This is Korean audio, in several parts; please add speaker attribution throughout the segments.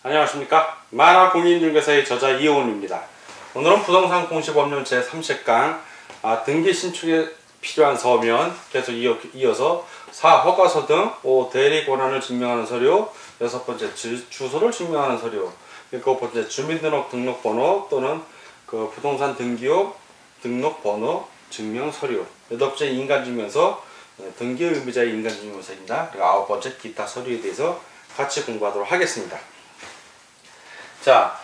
Speaker 1: 안녕하십니까. 만화공인중개사의 저자 이호훈입니다. 오늘은 부동산 공시법률 제30강 등기 신축에 필요한 서면, 계속 이어서 4. 허가서 등 5. 대리 권한을 증명하는 서류, 6번째 주소를 증명하는 서류, 7번째 주민등록번호 또는 그 부동산 등기호 등록번호 증명 서류, 8번째 인감증명서, 등기 의무자의 인감증명서입니다. 그리고 9번째 기타 서류에 대해서 같이 공부하도록 하겠습니다. 자,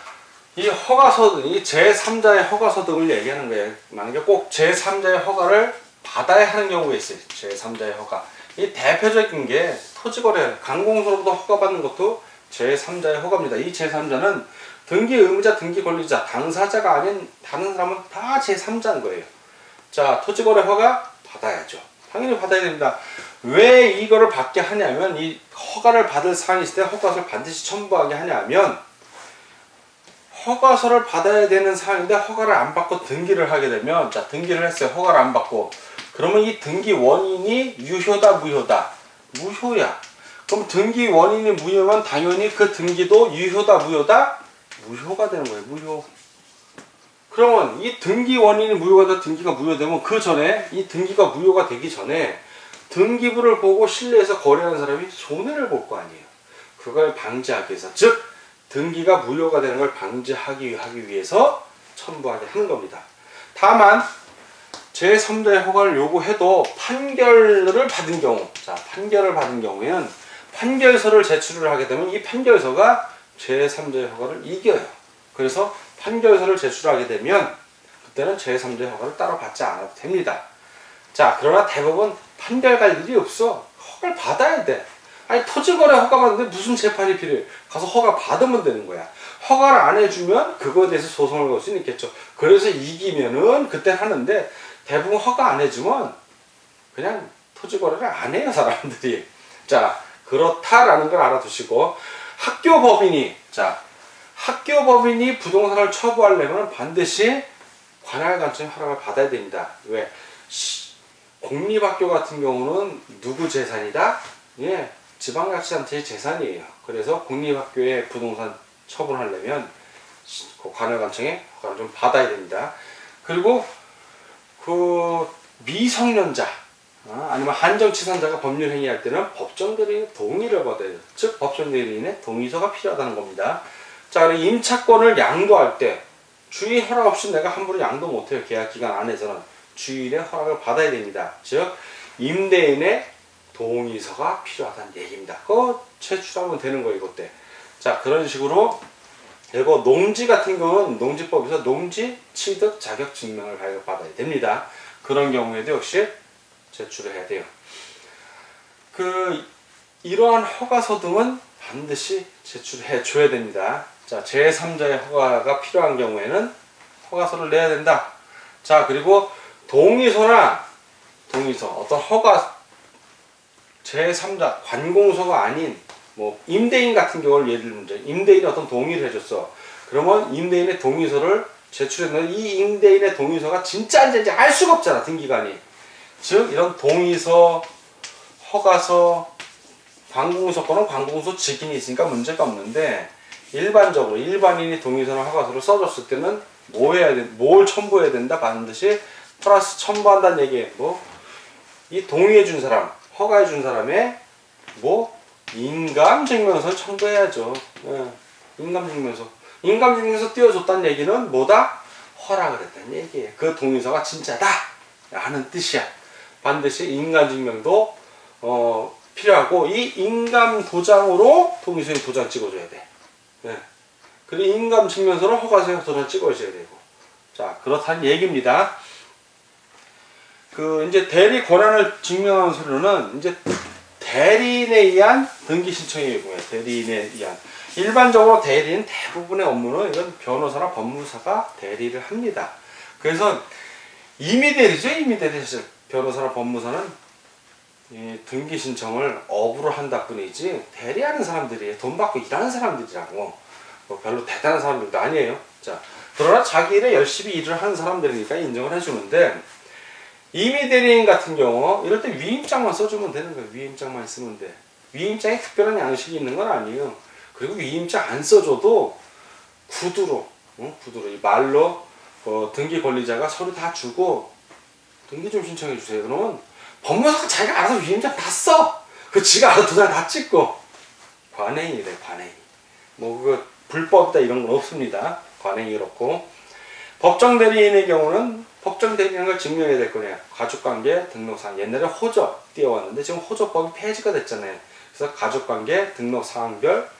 Speaker 1: 이 허가서, 이 제3자의 허가서 등을 얘기하는 거예요. 만약에 꼭 제3자의 허가를 받아야 하는 경우가 있어요. 제3자의 허가. 이 대표적인 게 토지거래, 관공서로부터 허가받는 것도 제3자의 허가입니다. 이 제3자는 등기 의무자, 등기 권리자, 당사자가 아닌 다른 사람은 다 제3자인 거예요. 자, 토지거래 허가 받아야죠. 당연히 받아야 됩니다. 왜 이거를 받게 하냐면, 이 허가를 받을 사항이 있을 때 허가서를 반드시 첨부하게 하냐면, 허가서를 받아야 되는 사항인데 허가를 안 받고 등기를 하게 되면, 자, 등기를 했어요. 허가를 안 받고. 그러면 이 등기 원인이 유효다, 무효다? 무효야. 그럼 등기 원인이 무효면 당연히 그 등기도 유효다, 무효다? 무효가 되는 거예요. 무효. 그러면 이 등기 원인이 무효가 돼, 등기가 무효되면 그 전에, 이 등기가 무효가 되기 전에 등기부를 보고 실내에서 거래하는 사람이 손해를 볼 거 아니에요. 그걸 방지하기 위해서, 즉 등기가 무효가 되는 걸 방지하기 위해서 첨부하게 하는 겁니다. 다만 제3자의 허가를 요구해도 판결을 받은 경우, 자, 판결을 받은 경우에는 판결서를 제출을 하게 되면 이 판결서가 제3자의 허가를 이겨요. 그래서 판결서를 제출하게 되면 그때는 제3자의 허가를 따로 받지 않아도 됩니다. 자, 그러나 대부분 판결 갈 일이 없어. 허가를 받아야 돼. 아니, 토지거래 허가 받는데 무슨 재판이 필요해? 가서 허가 받으면 되는 거야. 허가를 안 해주면 그거에 대해서 소송을 걸 수는 있겠죠. 그래서 이기면은 그때 하는데, 대부분 허가 안 해주면 그냥 토지거래를 안 해요, 사람들이. 자, 그렇다라는 걸 알아두시고, 학교 법인이 부동산을 처분하려면 반드시 관할관청의 허락을 받아야 됩니다. 왜? 공립학교 같은 경우는 누구 재산이다? 예, 지방자치단체의 재산이에요. 그래서 공립학교에 부동산 처분하려면 그 관할관청의 허가를 좀 받아야 됩니다. 그리고 그 미성년자 아니면 한정치산자가 법률 행위할 때는 법정대리인의 동의를 받아야 돼요. 즉 법정대리인의 동의서가 필요하다는 겁니다. 자, 그리고 임차권을 양도할 때 주인 허락 없이 내가 함부로 양도 못해요. 계약기간 안에서는 주인의 허락을 받아야 됩니다. 즉 임대인의 동의서가 필요하다는 얘기입니다. 그거 제출하면 되는 거예요, 이것 때. 자, 그런 식으로. 그리고 농지 같은 경우는 농지법에서 농지 취득 자격 증명을 발급받아야 됩니다. 그런 경우에도 역시 제출을 해야 돼요. 이러한 허가서 등은 반드시 제출해 줘야 됩니다. 자, 제3자의 허가가 필요한 경우에는 허가서를 내야 된다. 자, 그리고 동의서나 어떤 허가, 제3자, 관공서가 아닌 뭐 임대인 같은 경우를 예를 들면, 임대인이 어떤 동의를 해줬어. 그러면 임대인의 동의서를 제출했는데 이 임대인의 동의서가 진짜인지 알 수가 없잖아, 등기관이. 즉 이런 동의서, 허가서, 관공서 거는 관공서 직인이 있으니까 문제가 없는데, 일반적으로 일반인이 동의서나 허가서를 써줬을 때는 뭘 첨부해야 된다? 반드시 플러스 첨부한다는 얘기예요. 뭐 이 동의해준 사람, 허가해준 사람의 인감증명서를 첨부해야죠. 예, 인감증명서 띄워줬다는 얘기는 뭐다? 허락을 했다는 얘기예요. 그 동의서가 진짜다 하는 뜻이야. 반드시 인감증명도 필요하고, 이 인감도장으로 동의서에 도장 찍어줘야 돼. 예. 그리고 인감증명서로 허가서에 도장 찍어줘야 되고. 자, 그렇다는 얘기입니다. 이제 대리 권한을 증명하는 서류는 이제 대리인에 의한 등기 신청의 경우에, 대리인에 의한. 일반적으로 대리인 대부분의 업무는 이건 변호사나 법무사가 대리를 합니다. 그래서 임의대리죠, 임의대리. 변호사나 법무사는 등기 신청을 업으로 한다 뿐이지 대리하는 사람들이 돈 받고 일하는 사람들이라고 별로 대단한 사람들도 아니에요. 자, 그러나 자기 일에 열심히 일을 하는 사람들이니까 인정을 해주는데, 임의대리인 같은 경우 이럴 때 위임장만 써주면 되는 거예요. 위임장만 있으면 돼. 위임장에 특별한 양식이 있는 건 아니에요. 그리고 위임장 안 써줘도 구두로 이 말로 등기 권리자가 서류 다 주고 등기 좀 신청해 주세요. 그러면 법무사가 자기가 알아서 위임장 다 써. 그 지가 알아서 도장 다 찍고. 관행이래, 관행. 뭐 그거 불법이다 이런 건 없습니다. 관행이 그렇고. 법정 대리인의 경우는 법정 대리인인 걸 증명해야 될 거네요. 가족관계 등록상. 옛날에 호조 띄워왔는데 지금 호조법이 폐지가 됐잖아요. 그래서 가족관계 등록 사항별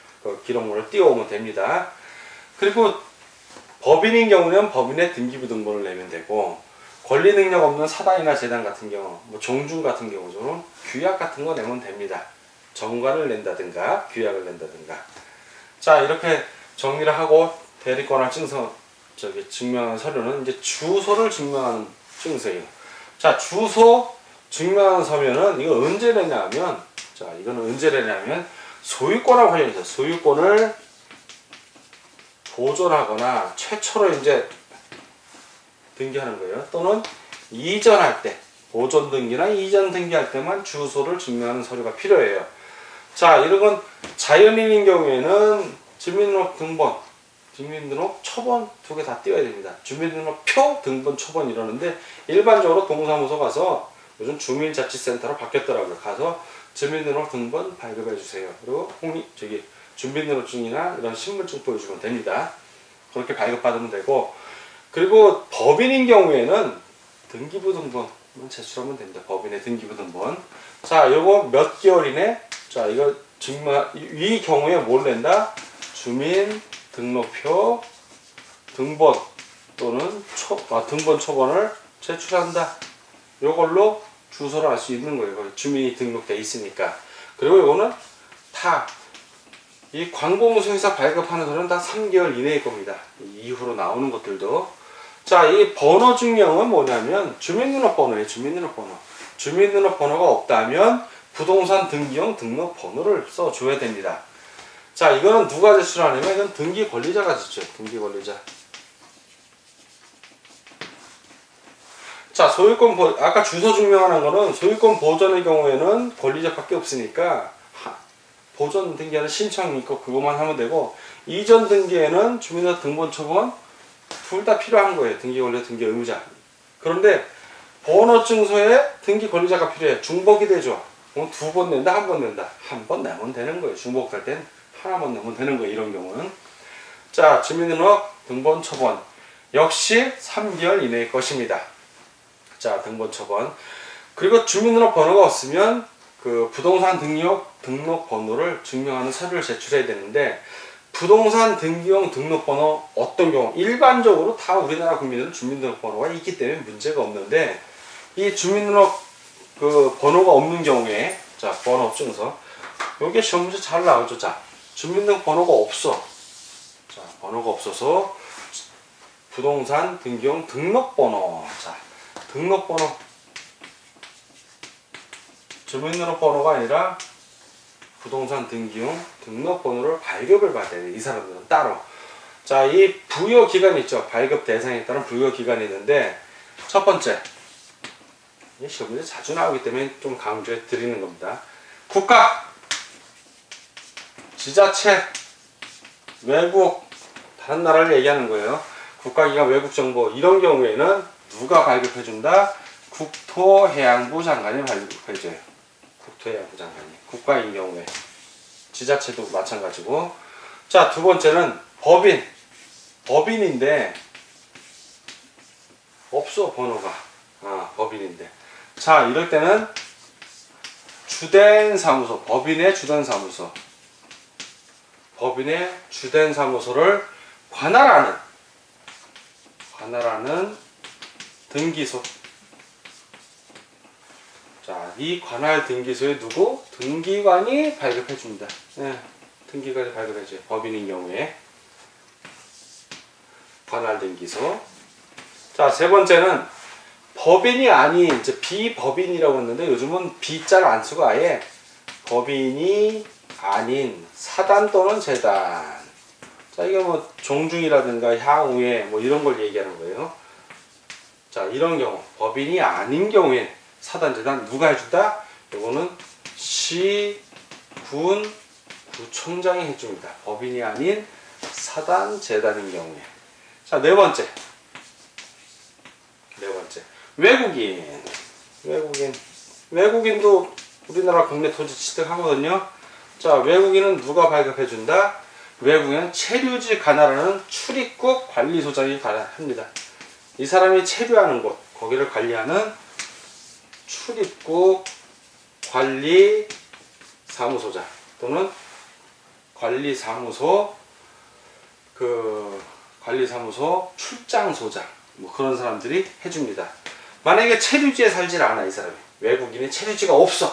Speaker 1: 기록물을 띄워오면 됩니다. 그리고 법인인 경우는 법인의 등기부등본을 내면 되고, 권리 능력 없는 사단이나 재단 같은 경우, 뭐 종중 같은 경우는 규약 같은 거 내면 됩니다. 정관을 낸다든가 규약을 낸다든가. 자, 이렇게 정리를 하고 대리권할 증명하는 서류는 이제 주소를 증명하는 증서예요. 자, 주소 증명하는 서면은 이거 언제 내냐면, 자, 이거는 언제 내냐면 소유권하고 관련해서 소유권을 보존하거나 최초로 이제 등기하는 거예요. 또는 이전할 때, 보존 등기나 이전 등기할 때만 주소를 증명하는 서류가 필요해요. 자, 이런 건 자연인인 경우에는 주민등록 등본, 주민등록 초본 두 개 다 띄워야 됩니다. 주민등록표, 등본, 초본 이러는데 일반적으로 동사무소 가서 요즘 주민자치센터로 바뀌었더라고요. 가서 주민등록 등본 발급해 주세요. 그리고 주민등록증이나 이런 신분증 보여주면 됩니다. 그렇게 발급받으면 되고, 그리고 법인인 경우에는 등기부 등본만 제출하면 됩니다. 법인의 등기부 등본. 자, 요거 몇 개월 이내? 자, 이거 이 경우에 뭘 낸다? 주민등록표 등본 또는 등본 초본을 제출한다. 요걸로 주소를 알 수 있는 거예요. 주민이 등록돼 있으니까. 그리고 요거는 다 이 관공서에서 발급하는 거는 다 3개월 이내일 겁니다. 이후로 나오는 것들도. 자, 이 번호 증명은 뭐냐면 주민등록번호예요. 주민등록번호. 주민등록번호가 없다면 부동산 등기용 등록번호를 써줘야 됩니다. 자, 이거는 누가 제출하냐면 이건 등기 권리자가 제출. 등기 권리자. 자, 소유권 아까 주소 증명하는 거는 소유권 보존의 경우에는 권리자밖에 없으니까 보존 등기하는 신청이 있고 그것만 하면 되고, 이전 등기에는 주민등록 등본 초본 둘 다 필요한 거예요. 등기 권리자, 등기 의무자. 그런데 번호증서에 등기 권리자가 필요해. 중복이 되죠. 두 번 낸다, 한 번 낸다. 한 번 내면 되는 거예요. 중복할 땐 하나만 내면 되는 거예요. 이런 경우는. 자, 주민등록 등본 초본 역시 3개월 이내일 것입니다. 자, 등본 초본. 그리고 주민등록 번호가 없으면 그 부동산 등록 번호를 증명하는 서류를 제출해야 되는데, 부동산 등기용 등록번호 어떤 경우 일반적으로 다 우리나라 국민들은 주민등록번호가 있기 때문에 문제가 없는데, 이 주민등록 그 번호가 없는 경우에, 자, 번호증서 요게 시험 문제 잘 나오죠. 자, 주민등록번호가 없어. 자, 번호가 없어서 부동산 등기용 등록번호. 자, 등록번호. 주민등록번호가 아니라 부동산 등기용 등록번호를 발급을 받아야 돼요. 이 사람들은 따로. 자, 이 부여기간이 있죠. 발급 대상에 따른 부여기간이 있는데, 첫 번째, 시험 문제 자주 나오기 때문에 좀 강조해 드리는 겁니다. 국가, 지자체, 외국, 다른 나라를 얘기하는 거예요. 국가기관, 외국정보 이런 경우에는 누가 발급해준다? 국토해양부 장관이 발급해줘요. 국토해양부 장관이. 국가인 경우에. 지자체도 마찬가지고. 자, 두 번째는 법인. 법인인데 없어, 번호가. 법인인데. 자, 이럴 때는 주된 사무소, 법인의 주된 사무소. 법인의 주된 사무소를 관할하는 등기소. 자, 이 관할 등기소에 누구? 등기관이 발급해줍니다. 네, 등기관이 발급해줘요. 법인인 경우에. 관할 등기소. 자, 세 번째는 법인이 아닌, 이제 비법인이라고 했는데 요즘은 비자를 안 쓰고 아예 법인이 아닌 사단 또는 재단. 자, 이게 뭐 종중이라든가 향후에 뭐 이런 걸 얘기하는 거예요. 자, 이런 경우 법인이 아닌 경우에 사단 재단 누가 해준다? 요거는 시 군 구청장이 해줍니다. 법인이 아닌 사단, 재단인 경우에. 자, 네 번째. 외국인도 우리나라 국내 토지 취득하거든요. 자, 외국인은 누가 발급해준다? 외국인은 체류지 관할하는 출입국 관리소장이 관할합니다. 이 사람이 체류하는 곳, 거기를 관리하는 출입국 관리사무소장 또는 관리사무소 출장소장, 뭐 그런 사람들이 해줍니다. 만약에 체류지에 살질 않아, 이 사람이. 외국인이 체류지가 없으면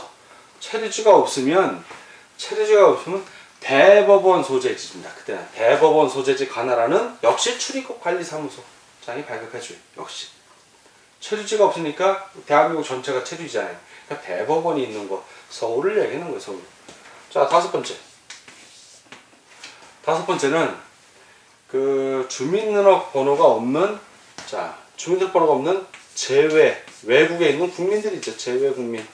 Speaker 1: 대법원 소재지입니다. 그때는 대법원 소재지 관할하는 역시 출입국 관리사무소장이 발급해줘요. 역시 체류지가 없으니까 대한민국 전체가 체류지잖아요. 그러니까 대법원이 있는 곳, 서울을 얘기하는 거예요. 서울. 자, 다섯 번째는 그 주민등록번호가 없는 외국에 있는 국민들이 있죠. 제외국민.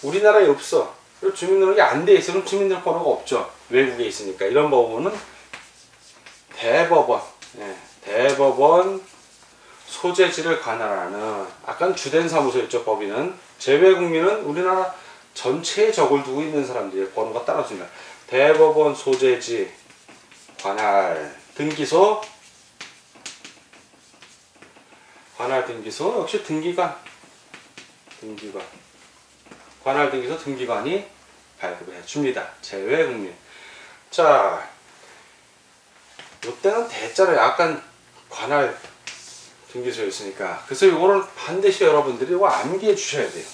Speaker 1: 우리나라에 없어. 그리고 주민등록이 안 돼 있으면 주민등록번호가 없죠. 외국에 있으니까. 이런 법원은 대법원 소재지를 관할하는, 아까 주된 사무소였죠. 법인은. 제외국민은 우리나라 전체에 적을 두고 있는 사람들이 번호가 따라줍니다. 대법원 소재지 관할 등기소 역시 등기관 관할 등기소 등기관이 발급을 해줍니다. 제외국민. 자, 이때는 대자로 약간 관할 등기소였으니까, 그래서 이거는 반드시 여러분들이 이거 암기해 주셔야 돼요.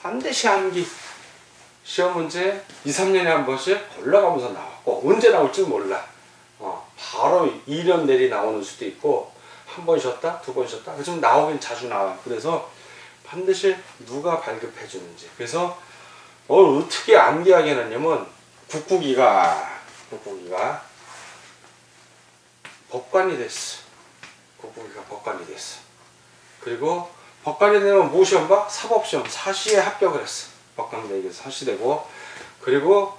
Speaker 1: 반드시 암기. 시험 문제 2, 3년에 한 번씩 올라가면서 나왔고, 언제 나올지 몰라. 바로 2년 내리 나오는 수도 있고, 한 번 쉬었다, 두 번 쉬었다. 좀 나오긴 자주 나와요. 그래서 반드시 누가 발급해 주는지. 그래서 어떻게 암기하게 해놨냐면, 국국이가 법관이 됐어. 그리고 법관이 되면 뭐 시험 봐? 사법시험, 사시에 합격을 했어. 법관 대기에서 사시되고, 그리고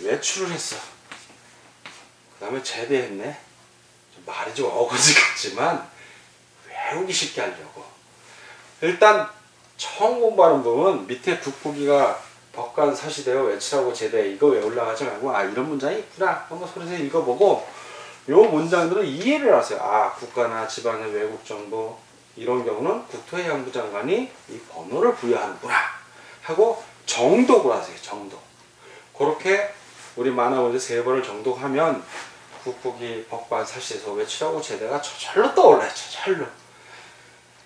Speaker 1: 외출을 했어. 그 다음에 제대했네. 말이 좀 어거지같지만 외우기 쉽게 하려고. 일단 처음 공부하는 부분 밑에 국국이가 법관 사시되어 외출하고 제대, 이거 외우려고 하지 말고, 이런 문장이 있구나 한번 소리내서 읽어보고, 요 문장들은 이해를 하세요. 국가나 지방의 외국 정보, 이런 경우는 국토해양부 장관이 이 번호를 부여하는구나 하고 정독을 하세요. 정독. 그렇게 우리 만화 문제 3번을 정독하면 국국이 법관 사시에서 외출하고 제대가 저절로 떠올라요. 저절로.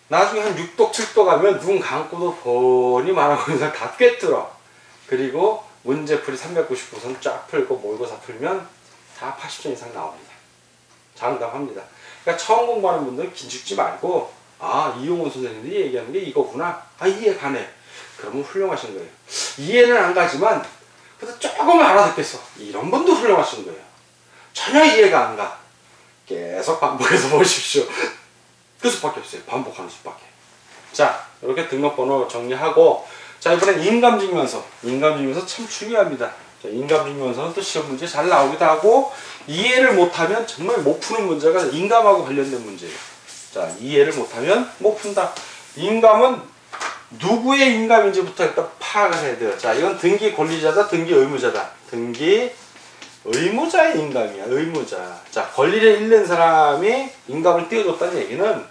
Speaker 1: 나중에 한 6독 7독 가면 눈 감고도 뻔히 만화 문제 다 꿰뚫어. 그리고 문제풀이 399선 쫙 풀고 모의고사 풀면 다 80점 이상 나옵니다. 장담합니다. 그러니까 처음 공부하는 분들은 긴죽지 말고, 이용훈 선생님이 얘기하는 게 이거구나. 이해 가네. 그러면 훌륭하신 거예요. 이해는 안 가지만 그래도 조금 알아듣겠어. 이런 분도 훌륭하신 거예요. 전혀 이해가 안 가. 계속 반복해서 보십시오. 그 수밖에 없어요. 반복하는 수밖에. 자, 이렇게 등록번호 정리하고, 자, 이번엔 인감증명서. 인감증명서 참 중요합니다. 자, 인감증명서는 또 시험 문제 잘 나오기도 하고, 이해를 못하면 정말 못 푸는 문제가 인감하고 관련된 문제예요. 자, 이해를 못하면 못 푼다. 인감은 누구의 인감인지부터 일단 파악을 해야 돼요. 자, 이건 등기 권리자다, 등기 의무자다. 등기 의무자의 인감이야. 의무자. 자, 권리를 잃는 사람이 인감을 띄워줬다는 얘기는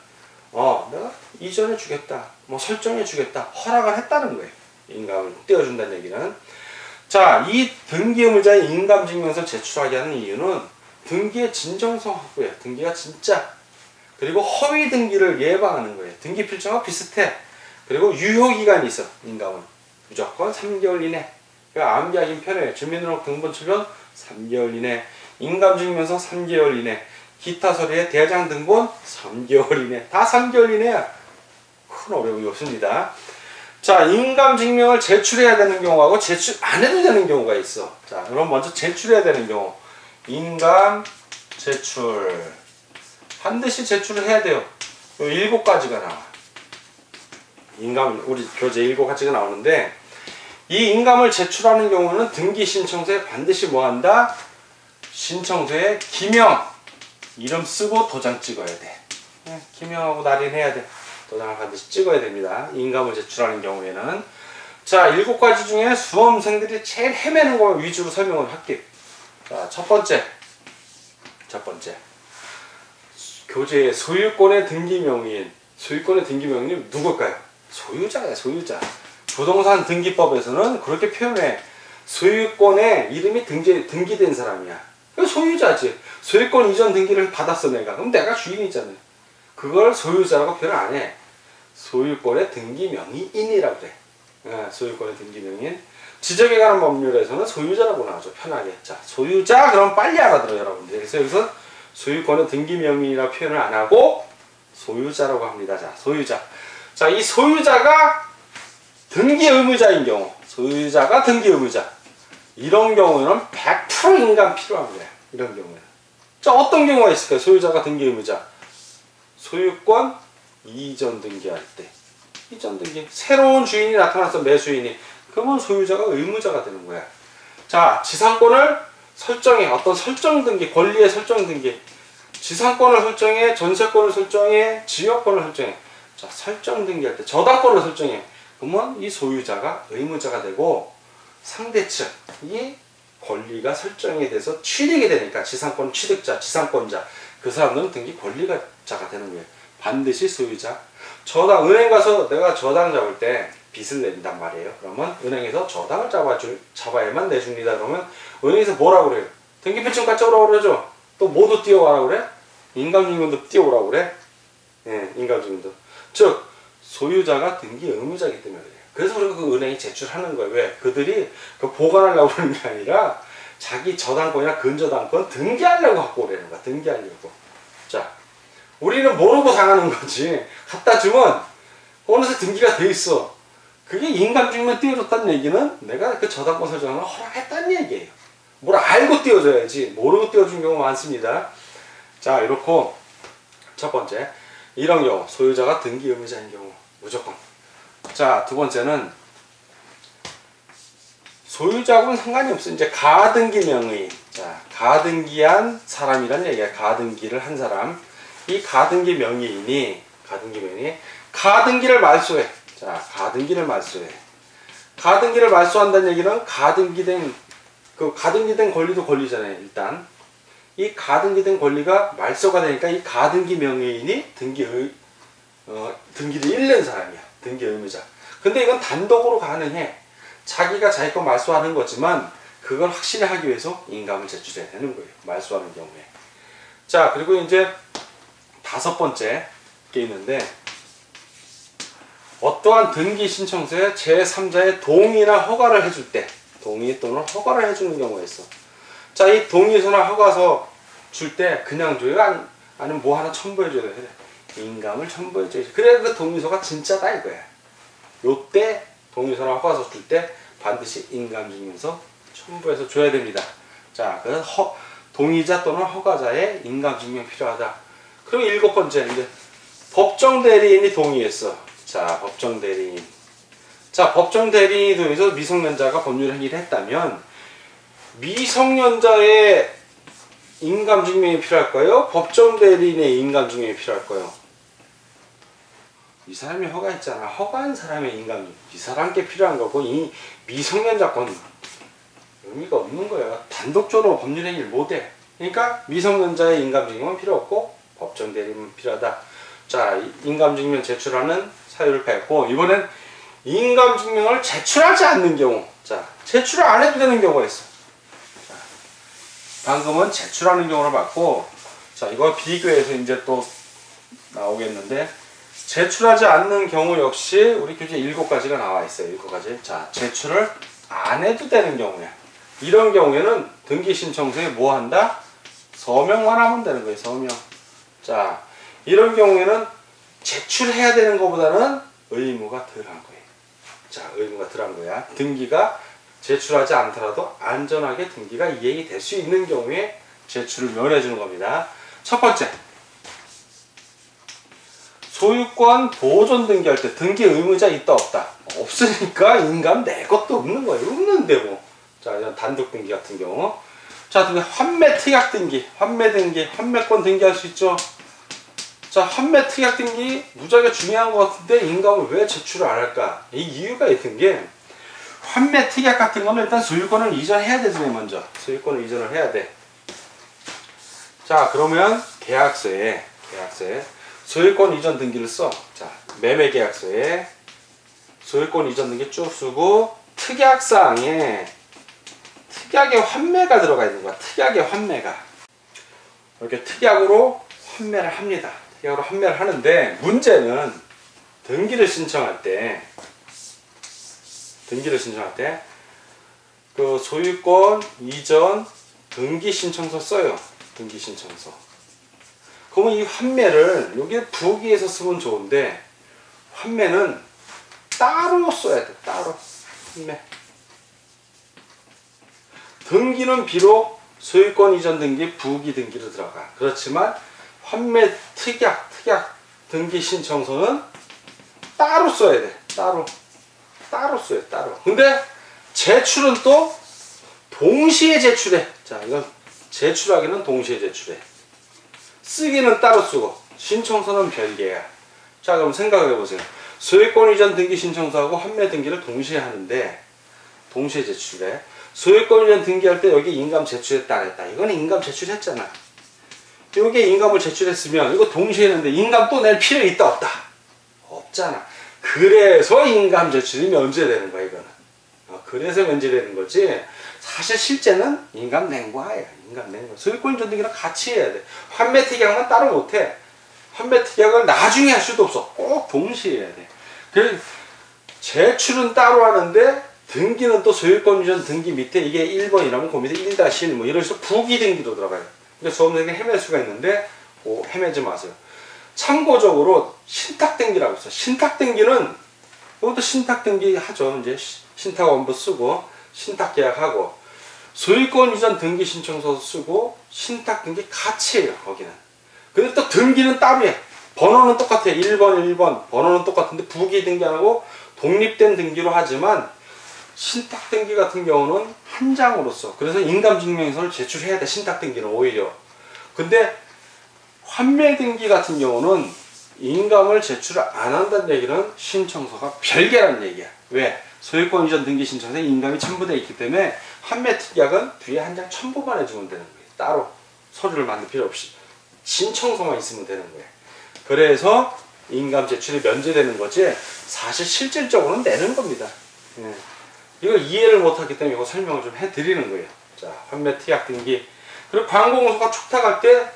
Speaker 1: 내가 이전해 주겠다, 뭐 설정해 주겠다, 허락을 했다는 거예요. 인감을 띄워준다는 얘기는. 자, 이 등기 의무자의 인감증명서 제출하게 하는 이유는 등기의 진정성 확보예요. 등기가 진짜. 그리고 허위 등기를 예방하는 거예요. 등기 필정과 비슷해. 그리고 유효기간이 있어. 인감은 무조건 3개월 이내. 그러니까 암기하기 편해요. 주민등록 등본 출연 3개월 이내, 인감증명서 3개월 이내, 기타 서류의 대장 등본 3개월 이내. 다 3개월 이내야. 큰 어려움이 없습니다. 자, 인감증명을 제출해야 되는 경우하고 제출 안 해도 되는 경우가 있어. 자, 그럼 먼저 제출해야 되는 경우. 인감 제출. 반드시 제출을 해야 돼요. 7가지가 나와. 인감 우리 교재 7가지가 나오는데 이 인감을 제출하는 경우는 등기 신청서에 반드시 뭐 한다? 신청서에 기명 이름 쓰고 도장 찍어야 돼. 기명하고 날인해야 돼. 도장을 반드시 찍어야 됩니다. 인감을 제출하는 경우에는. 자, 7가지 중에 수험생들이 제일 헤매는 거 위주로 설명을 할게요. 자, 첫 번째 교재의 소유권의 등기명의인. 소유권의 등기명의인 누굴까요? 소유자야, 소유자. 부동산 등기법에서는 그렇게 표현해. 소유권의 이름이 등기된 사람이야. 소유자지. 소유권 이전 등기를 받았어 내가. 그럼 내가 주인이잖아요. 그걸 소유자라고 표현 안 해. 소유권의 등기명의인이라고 그래. 소유권의 등기명의인. 지적에 관한 법률에서는 소유자라고 나오죠. 편하게. 자, 소유자 그럼 빨리 알아들어요 여러분들. 그래서 여기서 소유권의 등기명의인이라고 표현을 안 하고 소유자라고 합니다. 자, 소유자. 자, 이 소유자가 등기 의무자인 경우, 소유자가 등기 의무자. 이런 경우에는 100% 인감 필요한 거야. 이런 경우에는. 자, 어떤 경우가 있을까요? 소유자가 등기 의무자. 소유권 이전 등기할 때. 이전 등기. 새로운 주인이 나타나서 매수인이. 그러면 소유자가 의무자가 되는 거야. 자, 지상권을 설정해. 어떤 설정 등기, 권리의 설정 등기. 지상권을 설정해, 전세권을 설정해, 지역권을 설정해. 자, 설정 등기할 때 저당권을 설정해. 그러면 이 소유자가 의무자가 되고 상대측이 권리가 설정이 돼서 취득이 되니까 지상권 취득자, 지상권자 그 사람들은 등기 권리자가 되는 거예요. 반드시 소유자. 저당, 은행 가서 내가 저당 잡을 때 빚을 낸단 말이에요. 그러면 은행에서 저당을 잡아야만 내줍니다. 그러면 은행에서 뭐라고 그래요? 등기필증 가져오라고 그러죠. 또 뭐도 띄워와라고 그래? 인감증명도 띄워오라고 그래? 예, 인감증명도. 즉 소유자가 등기 의무자이기 때문에 그래요. 그래서 우리가 그 은행이 제출하는 거예요. 왜? 그들이 그 보관하려고 하는 게 아니라 자기 저당권이나 근저당권 등기하려고 갖고 오라는 거야. 등기하려고. 자, 우리는 모르고 당하는 거지. 갖다 주면 어느새 등기가 돼 있어. 그게 인감증명 띄워줬다는 얘기는 내가 그 저당권 설정을 허락했다는 얘기예요. 뭘 알고 띄워줘야지. 모르고 띄워준 경우가 많습니다. 자, 이렇고 첫 번째 이런 경우 소유자가 등기 의무자인 경우 무조건. 자, 두 번째는 소유자하고는 상관이 없어. 이제 가등기 명의. 자, 가등기한 사람이란 얘기야. 가등기를 한 사람. 이 가등기 명의인이 가등기를 말소해. 자, 가등기를 말소해. 가등기를 말소한다는 얘기는 가등기된 권리도 권리잖아요. 일단 이 가등기된 권리가 말소가 되니까 이 가등기 명의인이 등기를 잃는 사람이야. 등기 의무자. 근데 이건 단독으로 가능해. 자기가 자기 거 말소하는 거지만 그걸 확실히 하기 위해서 인감을 제출해야 되는 거예요. 말소하는 경우에. 자, 그리고 이제 다섯 번째 게 있는데 어떠한 등기 신청서에 제3자의 동의나 허가를 해줄 때 동의 또는 허가를 해주는 경우가 있어. 자, 이 동의서나 허가서 줄 때 그냥 줘요? 아니면 뭐 하나 첨부해줘야 돼? 인감을 첨부해줘야 돼. 그래야 그 동의서가 진짜다 이거야. 요때 동의서나 허가서 줄 때 반드시 인감증명서 첨부해서 줘야 됩니다. 자, 그래서 동의자 또는 허가자의 인감증명 필요하다. 그럼 7번째 이제 법정대리인이 동의했어. 자, 법정대리인. 자, 법정대리인이 동의해서 미성년자가 법률 행위를 했다면 미성년자의 인감증명이 필요할까요? 법정대리인의 인감증명이 필요할까요? 이 사람이 허가했잖아. 허가한 사람의 인감증명. 이 사람께 필요한 거고 이 미성년자 건 의미가 없는 거야. 단독적으로 법률 행위를 못해. 그러니까 미성년자의 인감증명은 필요 없고 법정대리인은 필요하다. 자, 인감증명 제출하는 사유를 뺐고 이번엔 인감증명을 제출하지 않는 경우. 자, 제출을 안 해도 되는 경우가 있어. 자, 방금은 제출하는 경우를 봤고 자, 이거 비교해서 이제 또 나오겠는데 제출하지 않는 경우 역시 우리 교재 7가지가 나와 있어요. 7가지. 자, 제출을 안 해도 되는 경우야. 이런 경우에는 등기신청서에 뭐 한다? 서명만 하면 되는 거예요. 서명. 자, 이런 경우에는 제출해야 되는 것보다는 의무가 덜한 거예요. 자, 의무가 덜한 거야. 등기가 제출하지 않더라도 안전하게 등기가 이행이 될 수 있는 경우에 제출을 면해 주는 겁니다. 첫 번째, 소유권 보존 등기할 때 등기 의무자 있다 없다? 없으니까 인감 내 것도 없는 거예요. 없는데 뭐. 자, 이런 단독 등기 같은 경우. 자, 환매 특약 등기, 환매 등기, 환매권 등기할 수 있죠. 자, 환매 특약 등기 무지하게 중요한 것 같은데 인감을 왜 제출을 안 할까? 이 이유가 있는 게 환매 특약 같은 거는 일단 소유권을 이전해야 되잖아요. 먼저 소유권을 이전을 해야 돼. 자, 그러면 계약서에 소유권 이전 등기를 써. 자, 매매 계약서에 소유권 이전 등기 쭉 쓰고 특약사항에 특약의 환매가 들어가 있는 거야. 특약의 환매가 이렇게 특약으로 환매를 합니다. 특약으로 환매를 하는데 문제는 등기를 신청할 때 그 소유권 이전 등기 신청서 써요. 등기 신청서. 그러면 이 환매를 여기 부기에서 쓰면 좋은데 환매는 따로 써야 돼. 따로 환매. 등기는 비록 소유권 이전 등기 부기 등기로 들어가. 그렇지만 환매 특약 등기 신청서는 따로 써야 돼. 따로 써요. 따로. 근데 제출은 또 동시에 제출해. 자, 이건 제출하기는 동시에 제출해. 쓰기는 따로 쓰고 신청서는 별개야. 자, 그럼 생각해 보세요. 소유권 이전 등기 신청서하고 환매 등기를 동시에 하는데 동시에 제출해. 소유권 이전 등기할 때 여기 인감 제출했다 안 했다. 이거는 인감 제출했잖아. 여기에 인감을 제출했으면 이거 동시에 했는데 인감 또 낼 필요 있다 없다? 없잖아. 그래서 인감 제출이 면제되는 거야. 이거는. 그래서 면제되는 거지. 사실 실제는 인감 낸 거야. 인감 낸 거야. 소유권 이전 등기랑 같이 해야 돼. 환매 특약만 따로 못해. 환매 특약을 나중에 할 수도 없어. 꼭 동시에 해야 돼. 그래서 제출은 따로 하는데 등기는 또 소유권 이전 등기 밑에 이게 1번이라면 그 밑에 1-1 뭐 이런 식으로 부기 등기로 들어가요. 그러니까 수험생이 헤맬 수가 있는데 헤매지 마세요. 참고적으로 신탁 등기라고 있어. 신탁 등기는 이것도 신탁 등기 하죠. 이제 신탁 원부 쓰고 신탁 계약하고 소유권 이전 등기 신청서 쓰고 신탁 등기 같이 해요. 거기는. 근데 또 등기는 따로 해. 번호는 똑같아. 1번 번호는 똑같은데 부기 등기 안 하고 독립된 등기로 하지만 신탁 등기 같은 경우는 한 장으로 써. 그래서 인감증명서를 제출해야 돼. 신탁 등기는 오히려. 근데 환매 등기 같은 경우는 인감을 제출을 안 한다는 얘기는 신청서가 별개라는 얘기야. 왜? 소유권 이전 등기 신청서에 인감이 첨부되어 있기 때문에 환매 특약은 뒤에 한 장 첨부만 해주면 되는 거예요. 따로 서류를 만들 필요 없이 신청서만 있으면 되는 거예요. 그래서 인감 제출이 면제되는 거지 사실 실질적으로는 내는 겁니다. 예. 이걸 이해를 못하기 때문에 이거 설명을 좀 해드리는 거예요. 자, 환매 특약 등기. 그리고 관공서가 축탁할 때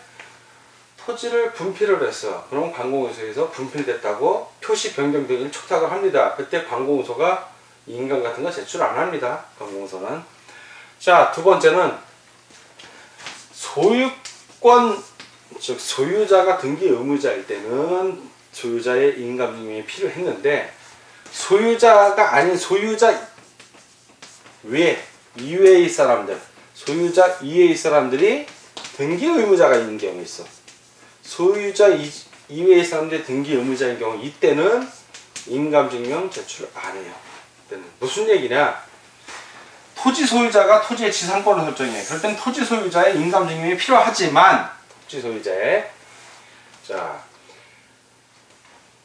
Speaker 1: 토지를 분필을 했어. 그럼 관공서에서 분필됐다고 표시 변경 등기를 축탁을 합니다. 그때 관공서가 인감 같은 거 제출 안 합니다. 관공서는. 자, 두 번째는 소유권, 즉 소유자가 등기 의무자일 때는 소유자의 인감증명이 필요했는데 소유자가 아닌 소유자 이외의 사람들, 소유자 이외의 사람들이 등기 의무자가 있는 경우 있어. 소유자 이외의 사람들이 등기 의무자인 경우 이때는 인감증명 제출 안 해요. 이때는 무슨 얘기냐? 토지 소유자가 토지의 지상권을 설정해. 그럴 땐 토지 소유자의 인감증명이 필요하지만 토지 소유자의 자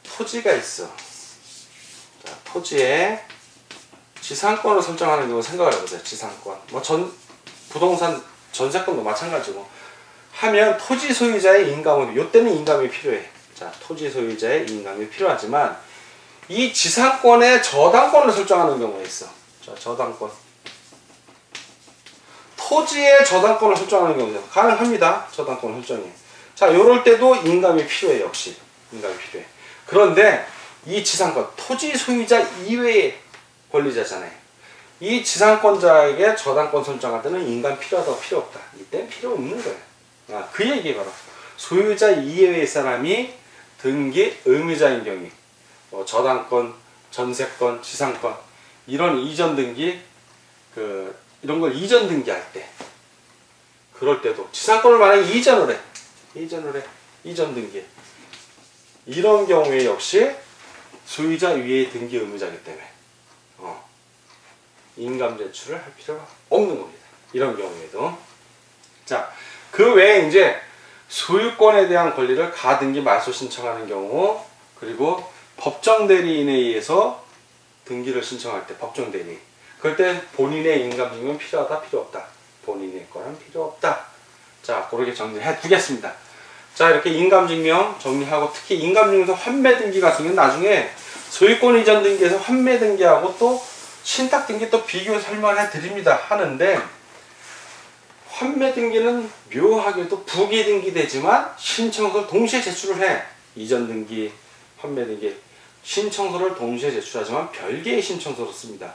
Speaker 1: 토지가 있어. 자, 토지에 지상권을 설정하는 경우 생각을 해보세요. 지상권. 뭐 부동산 전세권도 마찬가지고. 하면 토지 소유자의 인감은, 요때는 인감이 필요해. 자, 토지 소유자의 인감이 필요하지만, 이 지상권의 저당권을 설정하는 경우가 있어. 자, 저당권. 토지의 저당권을 설정하는 경우가 가능합니다. 저당권 설정이. 자, 요럴 때도 인감이 필요해, 역시. 인감이 필요해. 그런데, 이 지상권, 토지 소유자 이외의 권리자잖아요. 이 지상권자에게 저당권 설정할 때는 인감 필요하다, 필요 없다. 이때는 필요 없는 거예요. 그 얘기 바로 소유자 이외의 사람이 등기 의무자인 경우, 저당권, 전세권, 지상권 이런 이전 등기, 이런 걸 이전 등기할 때, 그럴 때도 지상권을 만약에 이전 등기. 이런 경우에 역시 소유자 위에 등기 의무자이기 때문에 인감 제출을 할 필요가 없는 겁니다. 이런 경우에도. 자, 그 외에 이제 소유권에 대한 권리를 가등기 말소 신청하는 경우, 그리고 법정 대리인에 의해서 등기를 신청할 때 법정 대리인, 그럴 때 본인의 인감 증명은 필요하다, 필요 없다. 본인의 거는 필요 없다. 자, 그렇게 정리해 두겠습니다. 자, 이렇게 인감 증명 정리하고, 특히 인감 증명에서 환매 등기 같은 경우는 나중에 소유권 이전 등기에서 환매 등기하고 또 신탁 등기 또 비교 설명해 드립니다. 하는데, 환매 등기는 묘하게도 부기 등기 되지만 신청서를 동시에 제출을 해. 이전 등기, 환매 등기 신청서를 동시에 제출하지만 별개의 신청서로 씁니다.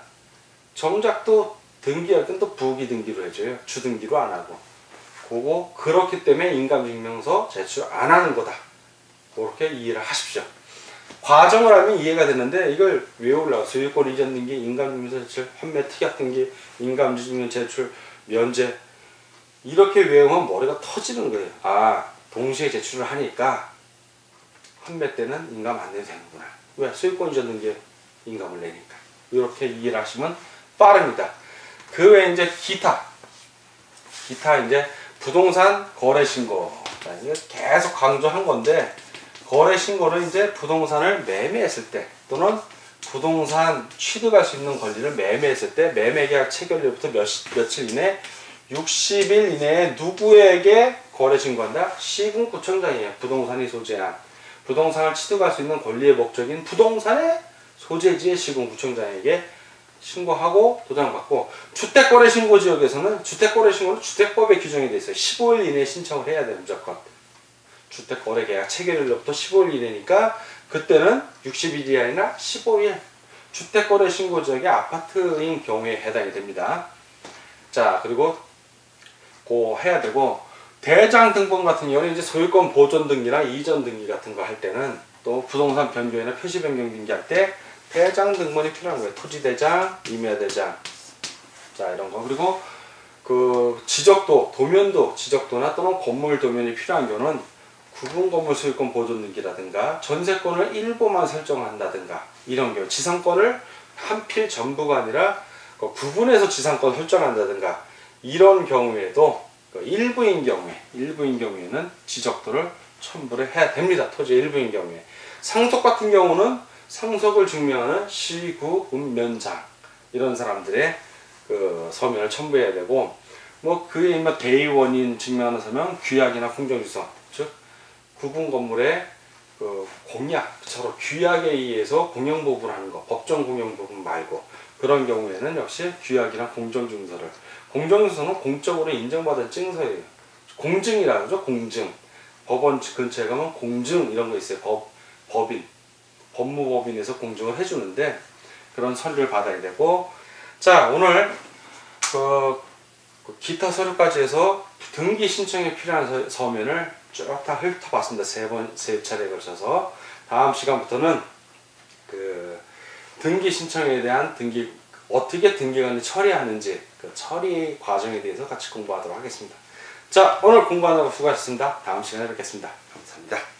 Speaker 1: 정작 또 등기할 땐 또 부기 등기로 해줘요. 주등기로 안 하고. 그거 그렇기 때문에 인감증명서 제출 안 하는 거다. 그렇게 이해를 하십시오. 과정을 알면 이해가 되는데 이걸 외우려고 소유권 이전 등기, 인감증명서 제출, 환매 특약 등기, 인감증명 제출, 면제 이렇게 외우면 머리가 터지는 거예요. 아, 동시에 제출을 하니까 환매 때는 인감 안 내도 되는구나. 왜? 소유권 이전 등기에 인감을 내니까. 이렇게 이해를 하시면 빠릅니다. 그 외에 이제 기타 이제 부동산 거래 신고. 계속 강조한 건데, 거래 신고는 이제 부동산을 매매했을 때 또는 부동산 취득할 수 있는 권리를 매매했을 때 매매계약 체결일부터 며칠 이내 60일 이내에 누구에게 거래 신고한다? 시군구청장이에요. 부동산이 소재한 부동산을 취득할 수 있는 권리의 목적인 부동산의 소재지의 시군구청장에게 신고하고 도장받고, 주택거래 신고 지역에서는 주택거래 신고는 주택법에 규정이 되어 있어요. 15일 이내에 신청을 해야 돼요. 무조건. 주택거래 계약 체결일로부터 15일 이내니까 그때는 60일이 아니라 15일. 주택거래 신고 지역의 아파트인 경우에 해당이 됩니다. 자, 그리고 고 해야 되고, 대장 등본 같은 경우는 이제 소유권 보존 등기나 이전 등기 같은 거 할 때는, 또 부동산 변경이나 표시 변경 등기할 때 대장 등본이 필요한 거예요. 토지 대장, 임야 대장. 자, 이런 거. 그리고 그 지적도, 도면도, 지적도나 또는 건물 도면이 필요한 경우는 구분 건물 소유권 보존 등기라든가 전세권을 일부만 설정한다든가 이런 경우, 지상권을 한 필 전부가 아니라 구분해서 지상권 설정한다든가 이런 경우에도 일부인 경우에는 지적도를 첨부를 해야 됩니다. 토지 일부인 경우에. 상속 같은 경우는 상속을 증명하는 시구 운면장 이런 사람들의 그 서면을 첨부해야 되고, 뭐 그에 있는 대의원인 증명하는 서면, 규약이나 공정유서, 즉 구분 건물의 그 공약처럼 규약에 의해서 공영보분하는 거, 법정 공영보분 말고 그런 경우에는 역시 규약이나 공정증서를, 공정증서는 공적으로 인정받은 증서예요. 공증이라고 하죠. 공증. 법원 근처에 가면 공증 이런 거 있어요. 법인, 법무법인에서 공증을 해주는데 그런 서류를 받아야 되고. 자, 오늘 그 기타 서류까지 해서 등기 신청에 필요한 서면을 쭉 다 훑어봤습니다. 세 차례에 걸쳐서. 다음 시간부터는 그 등기 신청에 대한 어떻게 등기관이 처리하는지 그 처리 과정에 대해서 같이 공부하도록 하겠습니다. 자, 오늘 공부하느라고 수고하셨습니다. 다음 시간에 뵙겠습니다. 감사합니다.